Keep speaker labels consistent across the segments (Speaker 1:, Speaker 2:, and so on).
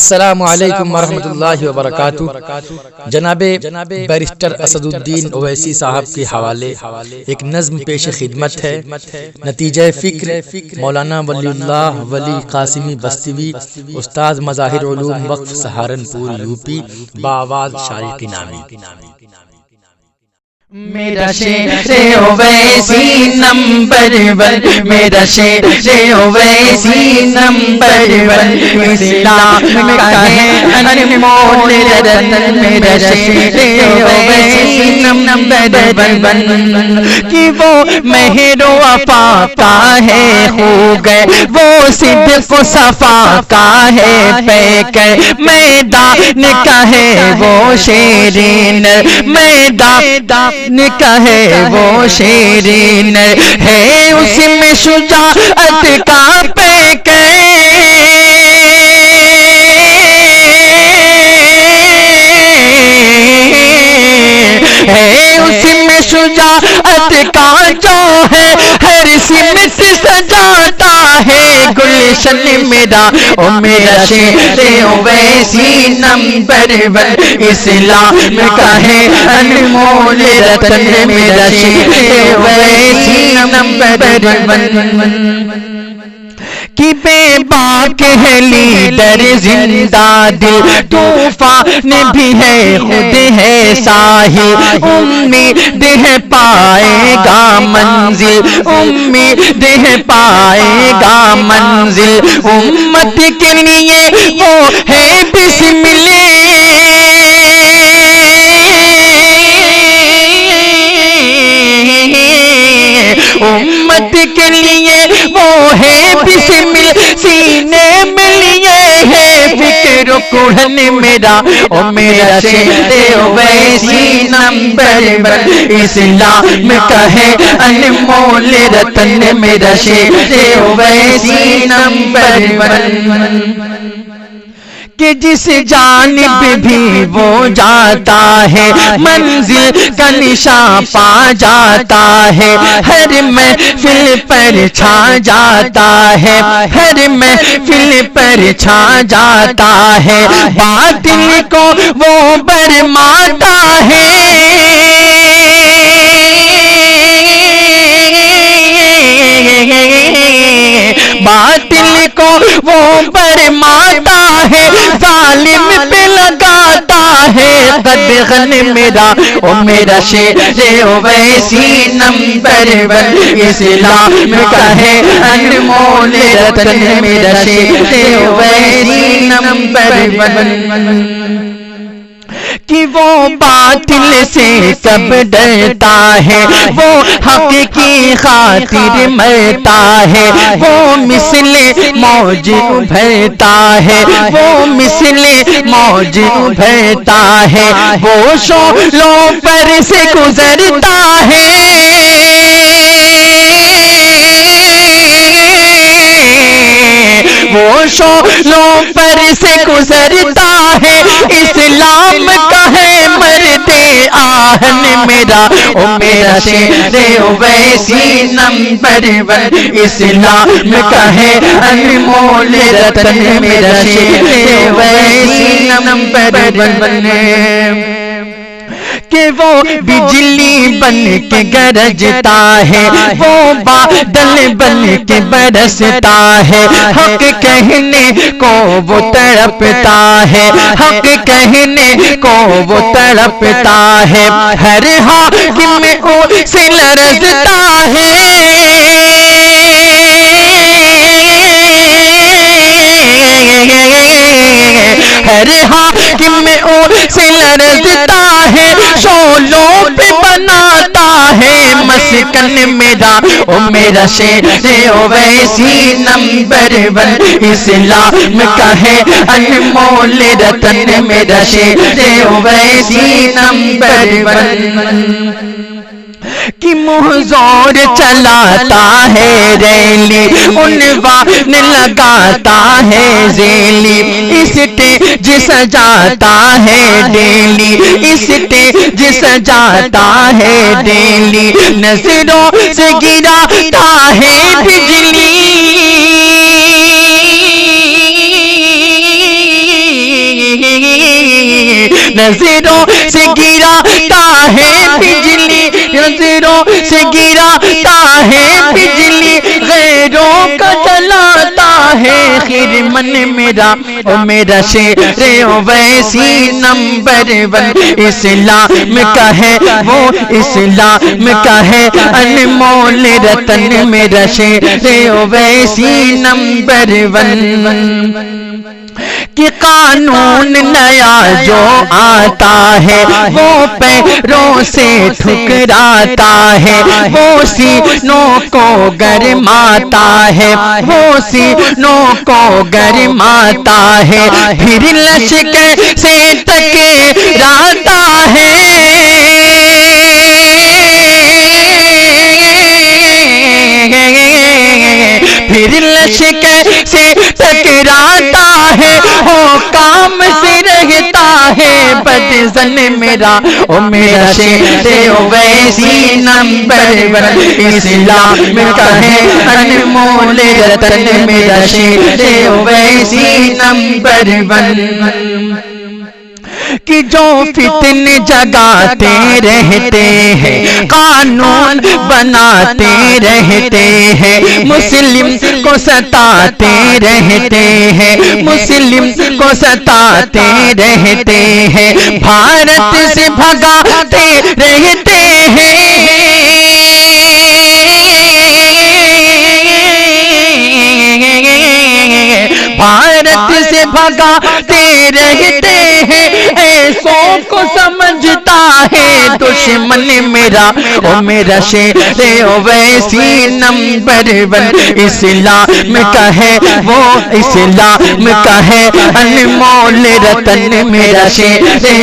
Speaker 1: السلام علیکم ورحمۃ اللہ وبرکاتہ۔ جناب بیرسٹر اسد الدین اویسی صاحب کے حوالے ایک نظم پیش خدمت ہے۔ نتیجہ فکر مولانا ولی اللہ ولی قاسمی بستوی، استاد مظاہر علوم وقف سہارنپور یوپی، باآواز شارق نامی۔
Speaker 2: میرا شعر اویسی نمبر ون، میرا شعر اویسی نمبر ون، اسلام کا ہے انمول رتن، میرا شعر اویسی نمبر ون، کہ وہ مہر و وفا کا ہے ہو گئے، وہ صدق و صفا کا ہے پیکر، میدان کا ہے وہ شیرین، میدان کا ہے وہ شیرین ہے، اس میں شجاعت کا پیکر ہے، اس میں شجاعت کا جو ہے ہر سمت سجاتا ہے گلشن میرا، او میرا شعر اویسی نمبر ون، اسلام کا ہے انمول رتن، میرا شعر اویسی نمبر ون، کہ بے باک ہے لیڈر زندہ دل، طوفان بھی ہے خود ہے ساحل، امید ہے پائے گا منزل، امید ہے پائے گا منزل، امت کے لیے وہ ہے بسم امت کے لیے وہ ہے بسمل، سینے میں لیے ہے فکر کڑھن میرا، او میرا شعر اویسی نمبر ون، اسلام کا ہے انمول رتن، میرا شعر اویسی نمبر ون، کہ جس جانب بھی وہ جاتا ہے منزل کا نشان پا جاتا ہے، ہر محفل پر چھا جاتا ہے، ہر محفل پر چھا جاتا ہے، باطل کو وہ برماتا ہے، باطل کو وہ برماتا ہے، ظالم پہ لگاتا ہے قدغن میرا، او میرا شعر اویسی نمبر ون، اسلام کا ہے انمول رتن، میرا شعر اویسی نمبر ون، کہ وہ باطل سے کب ڈرتا ہے، وہ حق کی خاطر مرتا ہے، وہ مثل موج ابھرتا ہے، وہ مثل موج ابھرتا ہے، وہ شعلوں پر سے گزرتا ہے، وہ شعلوں پر سے گزرتا ہے، اسلام کا ہے مرد آہن میرا، او میرا شعر اویسی نمبر ون، اسلام کا ہے انمول رتن، میرا شعر اویسی نمبر ون، کہ وہ بجلی بن کے گرجتا ہے، وہ بادل بن کے برستا ہے، حق کہنے کو وہ تڑپتا ہے، حق کہنے کو وہ تڑپتا ہے، ہر حاکم سے لرزتا ہے، ہر حاکم سے لرزتا ہے، شعلوں پہ بناتا ہے مسکن میرا، او میرا شعر اویسی نمبر ون، اسلام کا ہے انمول رتن، میرا شعر اویسی نمبر ون، کہ محضور چلاتا ہے ریلی، عنوان لگاتا ہے ذیلی، اسٹیج سجاتا ہے ڈیلی، اسٹیج سجاتا ہے ڈیلی، نظروں سے گراتا ہے بجلی، نظروں سے گراتا ہے بجلی، نظروں سے گراتا ہے بجلی، غیروں کا جلاتا ہے خرمن میرا، او میرا شیر اویسی نمبر 1 اسلام کا ہے وہ، اسلام کا ہے انمول رتن، میرا شیر اویسی نمبر 1 کہ قانون نیا جو آتا ہے وہ پیروں سے ٹھکراتا ہے، وہ سینوں کو گرماتا ہے، وہ سینوں کو گرماتا ہے، پھر لشکر سے ٹکراتا ہے، پھر لشکر سے ٹکراتا ہے، ہو کام سے رہتا ہے بدزن میرا، او میرا شیر اویسی نمبر 1 اسلام کا ہے انمول رتن، میرا شیر اویسی نمبر 1 کہ جو فتن جگاتے رہتے ہیں، قانون بناتے رہتے ہیں، مسلم کو ستاتے رہتے ہیں، مسلم کو ستاتے رہتے ہیں، بھارت سے بھگاتے رہتے ہیں، بھارت سے بھگاتے رہتے ہیں، ایسوں کو سمجھتا ہے دشمن میرا، او میرا شیر اویسی نمبر 1 اسلام کا ہے وہ، اسلام کا ہے انمول رتن، میرا شیر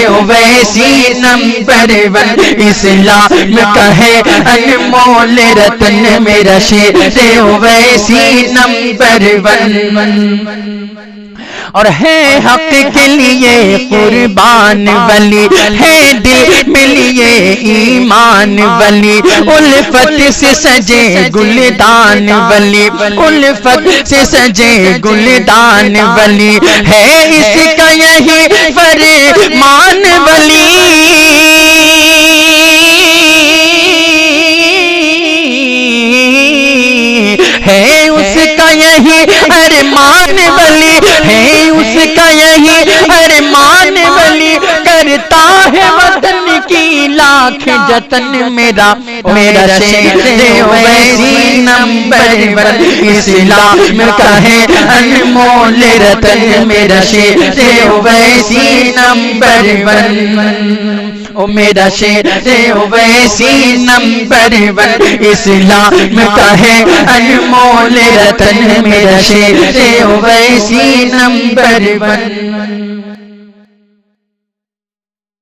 Speaker 2: اویسی نمبر 1 اسلام کا ہے انمول رتن، میرا شیر اویسی نمبر 1 اور ہے حق کے لیے قربان ولی، ہے دل میں لیے ایمان ولی، الفت سے سجے گلدان ولی، الفت سے سجے گلدان ولی، ہے اس کا یہی فرمان ولی، ہے اس کا یہی ارمان ولی، ہے اس کا یہی ارمان ولی، کرتا ہے وطن کی لاکھ جتن میرا، میرا شیر اویسی نمبر 1 اسلام کا ہے انمول رتن، میرا شیر اویسی نمبر 1 او میرا شیر اویسی نمبر 1 اسلام کا ہے انمول رتن، میرا شیر اویسی نمبر 1